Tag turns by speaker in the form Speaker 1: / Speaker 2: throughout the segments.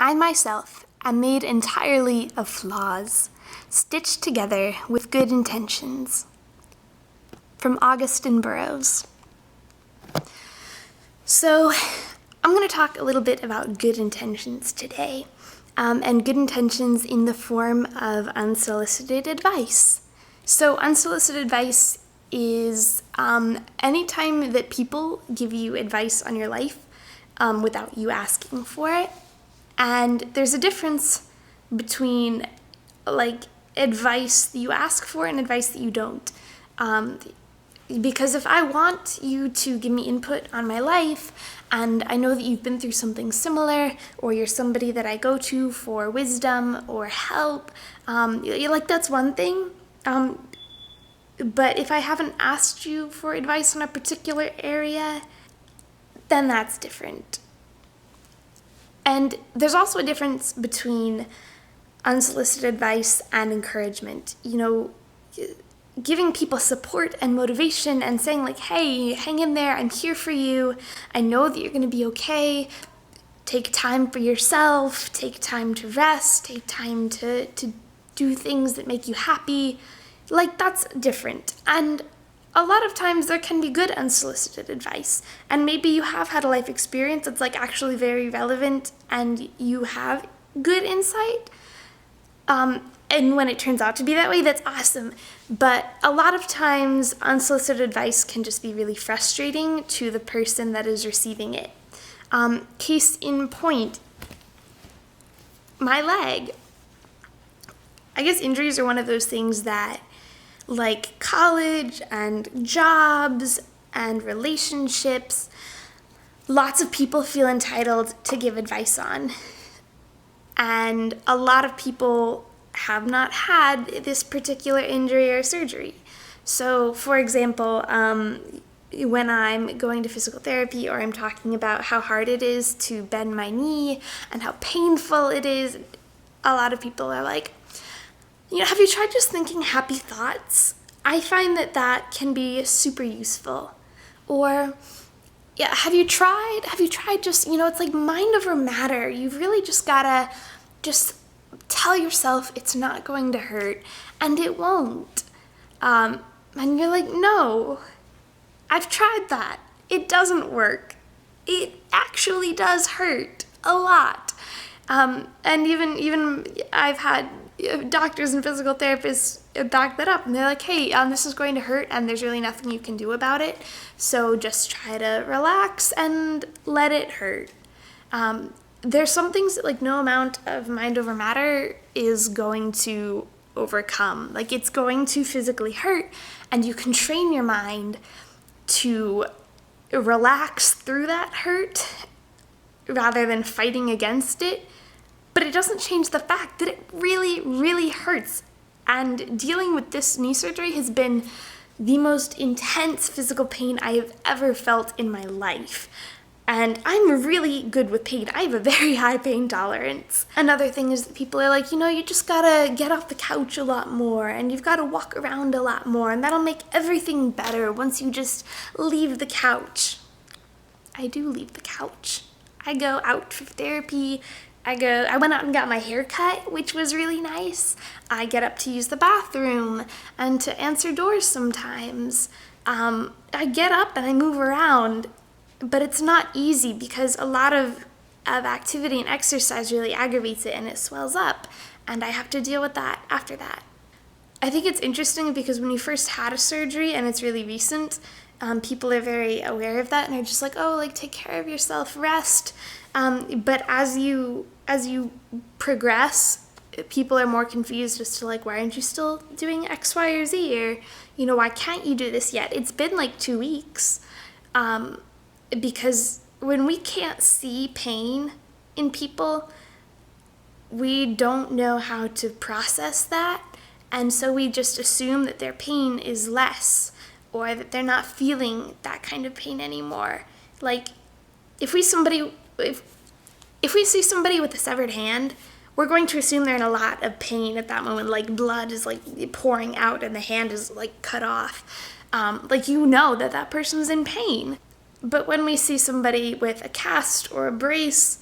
Speaker 1: I myself am made entirely of flaws, stitched together with good intentions. From Augusten Burroughs. So, I'm going to talk a little bit about good intentions today, and good intentions in the form of unsolicited advice. So, unsolicited advice is any time that people give you advice on your life without you asking for it. And there's a difference between advice that you ask for and advice that you don't. Because if I want you to give me input on my life, and I know that you've been through something similar, or you're somebody that I go to for wisdom or help, that's one thing. But if I haven't asked you for advice on a particular area, then that's different. And there's also a difference between unsolicited advice and encouragement. Giving people support and motivation and saying hey, hang in there, I'm here for you, I know that you're going to be okay, take time for yourself, take time to rest, take time to do things that make you happy, that's different. And a lot of times there can be good unsolicited advice, and maybe you have had a life experience that's actually very relevant and you have good insight. And when it turns out to be that way, that's awesome. But a lot of times, unsolicited advice can just be really frustrating to the person that is receiving it. Case in point, my leg. I guess injuries are one of those things that, like college and jobs and relationships, lots of people feel entitled to give advice on. And a lot of people have not had this particular injury or surgery. So, for example, when I'm going to physical therapy or I'm talking about how hard it is to bend my knee and how painful it is, a lot of people are like, have you tried just thinking happy thoughts? I find that can be super useful. Or, have you tried just, it's like mind over matter. You've really just gotta just tell yourself it's not going to hurt, and it won't. And you're like, no, I've tried that. It doesn't work. It actually does hurt a lot. And even I've had doctors and physical therapists back that up, and they're like, hey, this is going to hurt, and there's really nothing you can do about it, so just try to relax and let it hurt. There's some things that no amount of mind over matter is going to overcome. It's going to physically hurt, and you can train your mind to relax through that hurt rather than fighting against it. But it doesn't change the fact that it really, really hurts. And dealing with this knee surgery has been the most intense physical pain I have ever felt in my life. And I'm really good with pain. I have a very high pain tolerance. Another thing is that people are like, you just gotta get off the couch a lot more, and you've gotta walk around a lot more, and that'll make everything better once you just leave the couch. I do leave the couch. I go out for therapy. I went out and got my hair cut, which was really nice. I get up to use the bathroom and to answer doors sometimes. I get up and I move around. But it's not easy because a lot of activity and exercise really aggravates it and it swells up, and I have to deal with that after that. I think it's interesting because when you first had a surgery and it's really recent, people are very aware of that and they're just like, take care of yourself, rest. But as you progress, people are more confused as to why aren't you still doing X, Y, or Z, or why can't you do this yet? It's been 2 weeks. Because when we can't see pain in people, we don't know how to process that, and so we just assume that their pain is less, or that they're not feeling that kind of pain anymore. If we see somebody with a severed hand, we're going to assume they're in a lot of pain at that moment, blood is pouring out and the hand is cut off. That person's in pain. But when we see somebody with a cast or a brace,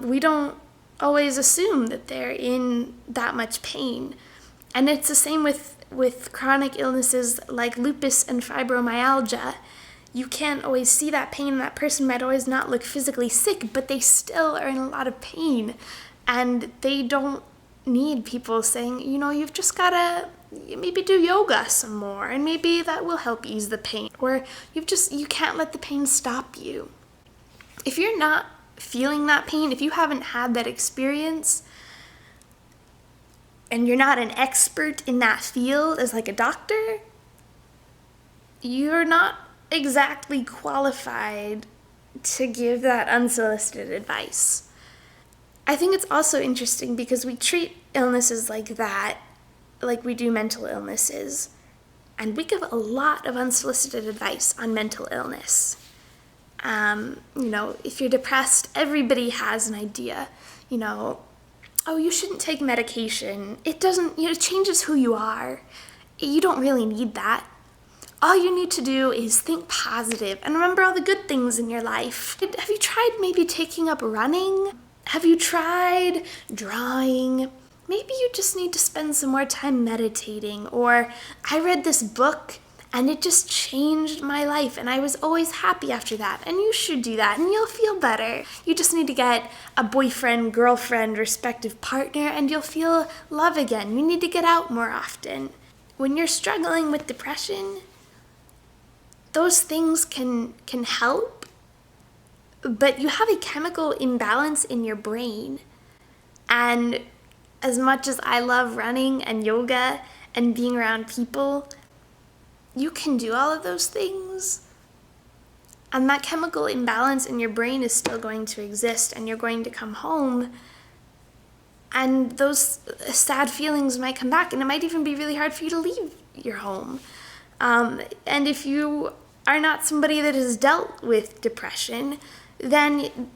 Speaker 1: we don't always assume that they're in that much pain. And it's the same with chronic illnesses like lupus and fibromyalgia. You can't always see that pain. That person might always not look physically sick, but they still are in a lot of pain. And they don't need people saying, you've just got to maybe do yoga some more, and maybe that will help ease the pain. Or you can't let the pain stop you. If you're not feeling that pain, if you haven't had that experience, and you're not an expert in that field as like a doctor, you're not exactly qualified to give that unsolicited advice. I think it's also interesting because we treat illnesses like that, like we do mental illnesses, and we give a lot of unsolicited advice on mental illness. If you're depressed, everybody has an idea, oh, you shouldn't take medication. It doesn't, it changes who you are. You don't really need that. All you need to do is think positive and remember all the good things in your life. Have you tried maybe taking up running? Have you tried drawing? Maybe you just need to spend some more time meditating. Or I read this book and it just changed my life and I was always happy after that. And you should do that and you'll feel better. You just need to get a boyfriend, girlfriend, respective partner and you'll feel love again. You need to get out more often. When you're struggling with depression, those things can help, but you have a chemical imbalance in your brain. And as much as I love running and yoga and being around people, you can do all of those things, and that chemical imbalance in your brain is still going to exist, and you're going to come home, and those sad feelings might come back, and it might even be really hard for you to leave your home. And if you are not somebody that has dealt with depression, then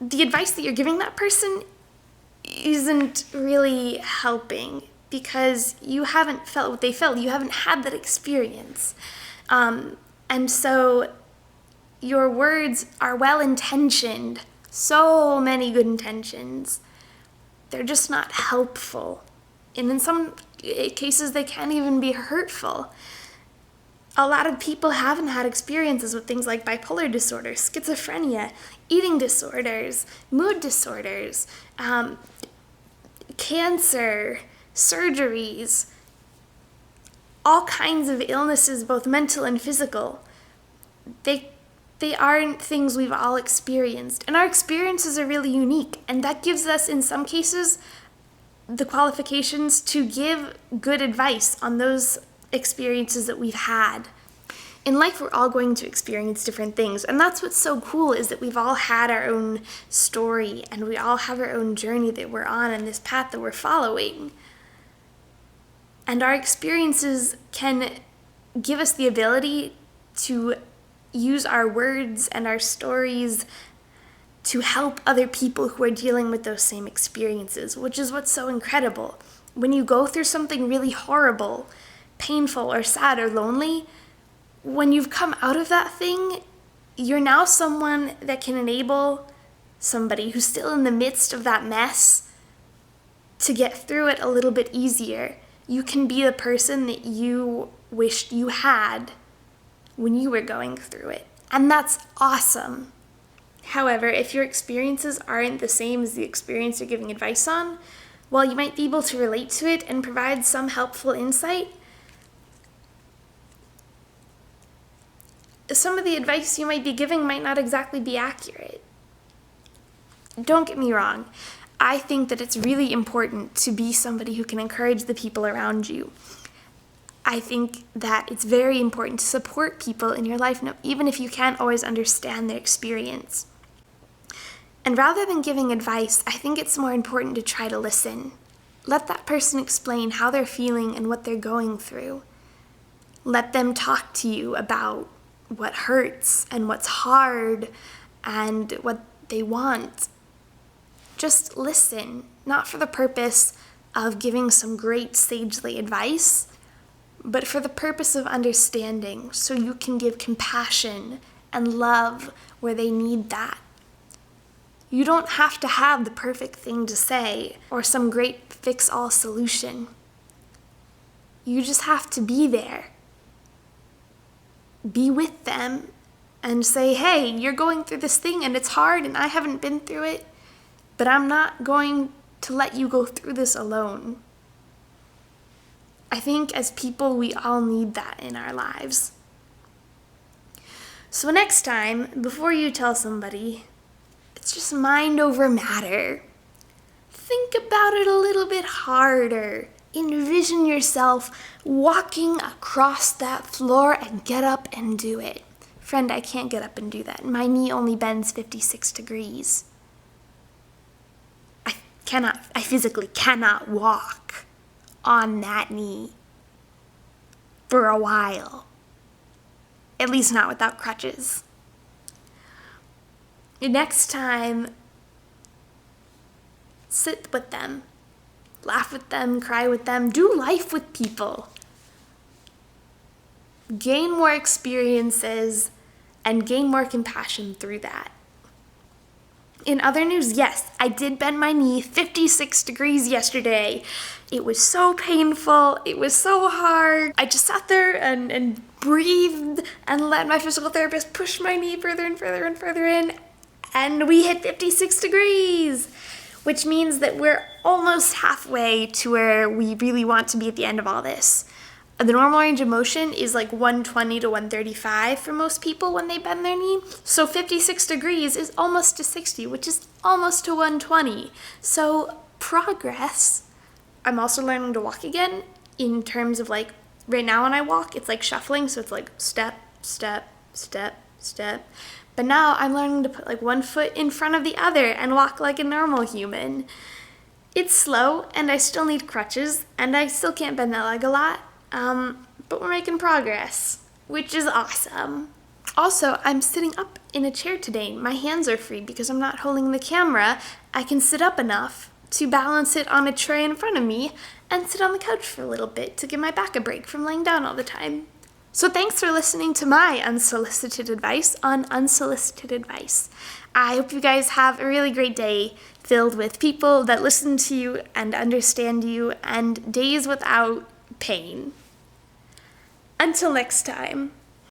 Speaker 1: the advice that you're giving that person isn't really helping, because you haven't felt what they felt. You haven't had that experience. And so your words are well-intentioned, so many good intentions. They're just not helpful. And in some cases, they can't even be hurtful. A lot of people haven't had experiences with things like bipolar disorder, schizophrenia, eating disorders, mood disorders, cancer, surgeries, all kinds of illnesses, both mental and physical. They aren't things we've all experienced. And our experiences are really unique. And that gives us, in some cases, the qualifications to give good advice on those experiences that we've had. In life, we're all going to experience different things. And that's what's so cool, is that we've all had our own story and we all have our own journey that we're on and this path that we're following. And our experiences can give us the ability to use our words and our stories to help other people who are dealing with those same experiences, which is what's so incredible. When you go through something really horrible, painful or sad or lonely, when you've come out of that thing, you're now someone that can enable somebody who's still in the midst of that mess to get through it a little bit easier. You can be the person that you wished you had when you were going through it. And that's awesome. However, if your experiences aren't the same as the experience you're giving advice on, while you might be able to relate to it and provide some helpful insight, some of the advice you might be giving might not exactly be accurate. Don't get me wrong. I think that it's really important to be somebody who can encourage the people around you. I think that it's very important to support people in your life, even if you can't always understand their experience. And rather than giving advice, I think it's more important to try to listen. Let that person explain how they're feeling and what they're going through. Let them talk to you about what hurts and what's hard and what they want. Just listen, not for the purpose of giving some great sagely advice, but for the purpose of understanding, so you can give compassion and love where they need that. You don't have to have the perfect thing to say or some great fix-all solution. You just have to be there. Be with them and say, hey, you're going through this thing and it's hard and I haven't been through it, but I'm not going to let you go through this alone. I think as people, we all need that in our lives. So next time, before you tell somebody, it's just mind over matter. Think about it a little bit harder. Envision yourself walking across that floor and get up and do it. Friend, I can't get up and do that. My knee only bends 56 degrees. I physically cannot walk on that knee for a while. At least not without crutches. Next time, sit with them, laugh with them, cry with them, do life with people. Gain more experiences and gain more compassion through that. In other news, yes, I did bend my knee 56 degrees yesterday. It was so painful. It was so hard. I just sat there and breathed and let my physical therapist push my knee further and further and further in. And we hit 56 degrees, which means that we're almost halfway to where we really want to be at the end of all this. The normal range of motion is like 120 to 135 for most people when they bend their knee. So 56 degrees is almost to 60, which is almost to 120. So progress. I'm also learning to walk again in terms of like, right now when I walk, it's like shuffling. So it's like step, step, step, step. But now I'm learning to put like one foot in front of the other and walk like a normal human. It's slow and I still need crutches and I still can't bend that leg a lot. But we're making progress, which is awesome. Also, I'm sitting up in a chair today. My hands are free because I'm not holding the camera. I can sit up enough to balance it on a tray in front of me and sit on the couch for a little bit to give my back a break from laying down all the time. So thanks for listening to my unsolicited advice on Unsolicited Advice. I hope you guys have a really great day filled with people that listen to you and understand you and days without pain. Until next time.